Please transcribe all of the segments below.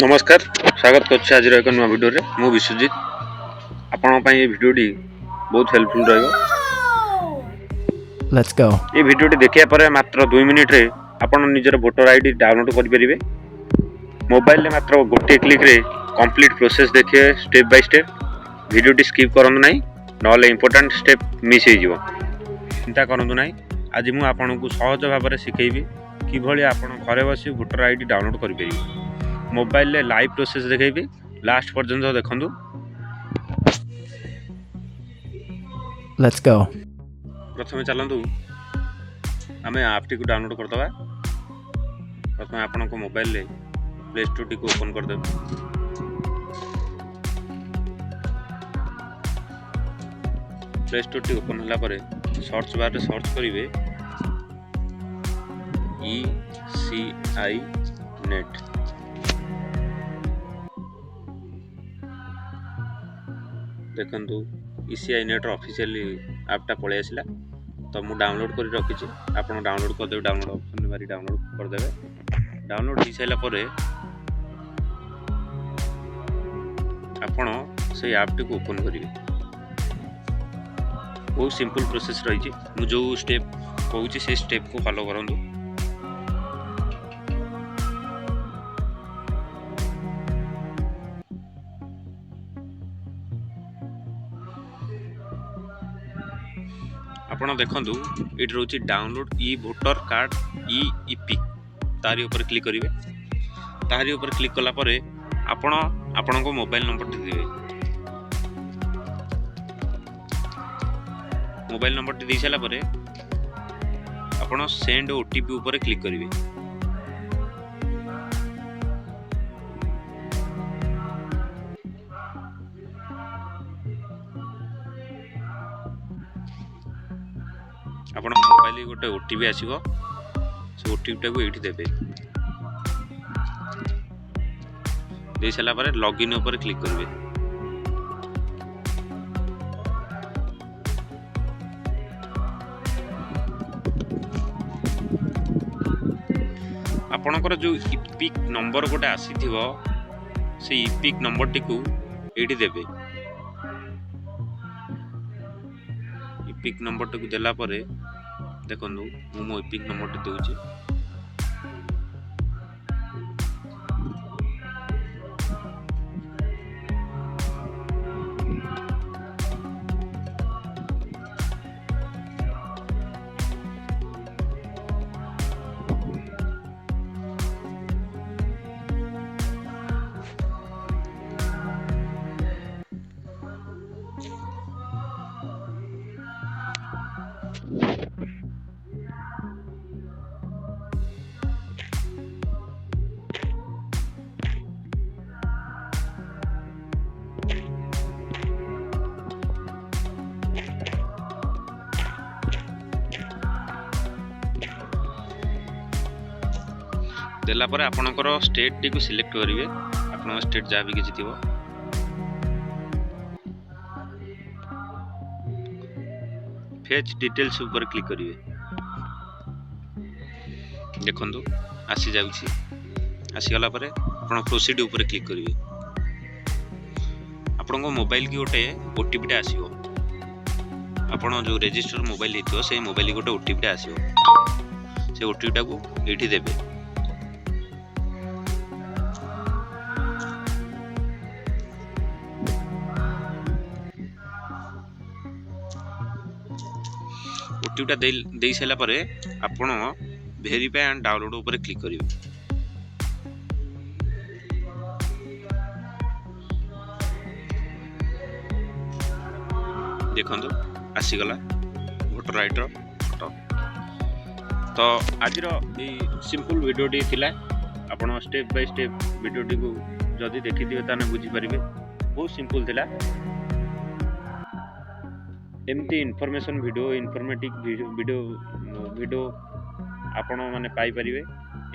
नमस्कार स्वागत कर आज एक नुआ भिडियो मु विश्वजित आपण भिडियोटी बहुत हेल्पफुल रहिबो। Let's go. ये भिडियोटी देखिया पर मात्र 2 मिनिट रे आपण निजर वोटर आईडी डाउनलोड करि परिबे। मोबाइल रे मात्र गोटे क्लिक रे कंप्लीट प्रोसेस देखिए स्टेप बाय स्टेप। भिडियोटी स्किप करंतु नाही नले इंपोर्टेंट स्टेप मिस हे जिवो। चिंता करंतु नाही आज मु आपन को सहज भाव में सिखेबी कि भली आपण घरे बसी वोटर आईडी डाउनलोड करि परिबे। मोबाइल ले लाइव प्रोसेस देखेबी लास्ट पर्यंत देखंतु। Let's go. प्रथम चलतु आम आप टी डाउनलोड करदे। प्रथम आपण को मोबाइल ले प्ले स्टोर टी ओपन करदे। प्ले स्टोर टी ओपन होला परे सर्च बार रे सर्च करिवे ECI नेट। देखंतु ECI नेट ऑफिशियल ऐपटा पळे आसिला तो मु डाउनलोड कर रखी। आपन डाउनलोड कर देबे। डाउनलोड ऑप्शन मारी डाउनलोड कर देबे। डाउनलोड हो साइला परे आपन से ऐप टी को ओपन करिवे। बहुत सिंपल प्रोसेस रही छी। मु जो स्टेप कहूची से स्टेप को फॉलो करंतु। आपण देखंतु इट रोची download e voter card EPIC तारी ऊपर क्लिक करिवे। तारी ऊपर क्लिक कला परे आपण को मोबाइल नंबर दे देबे। मोबाइल नंबर दे साला परे आपण सेंड OTP ऊपर क्लिक करिवे। आपण मोबाइल गोटे OTP आसीबो। से OTP टाको एठी देबे। दे साला परे लॉगिन ऊपर क्लिक करिवे। आपणकर जो EPIC नंबर गोटे आसीथिबो से EPIC नंबर टिकू एठी देबे। EPIC नंबर टिकू देला परे देखंतु मो EPIC नंबर टी देउची। देला पर आपनकर स्टेट टी को सिलेक्ट करिवे। आपन स्टेट जा भी किछि थिबो फेच डिटेल्स ऊपर क्लिक करिवे। देखंतु आसी जाउछि। आसी गला परे आपन प्रोसीड ऊपर क्लिक करिवे। आपन को मोबाइल की गोटे OTP टा आसीबो। आपन जो रजिस्टर मोबाइल हेतियो से मोबाइल की गोटे OTP टा आसीबो। से OTP टा को एठी देबे। OTP टा दे साला परे आपण वेरीफाई एंड डाउनलोड ऊपर क्लिक करिवे। देखंतु आसी गला वोटर आईडी रो फोटो। तो आज रो ए सिंपल वीडियो टी थिला। आपण step by step video T को जदी देखि दिबे ताने बुझी परिबे। बहुत सिंपल थिला। एमती इनफॉरमेशन वीडियो इनफॉर्मेटिव वीडियो आपण माने पाई परिबे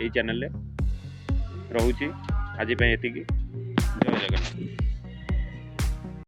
एई चैनल ले। रहूची आज पे एतिकी।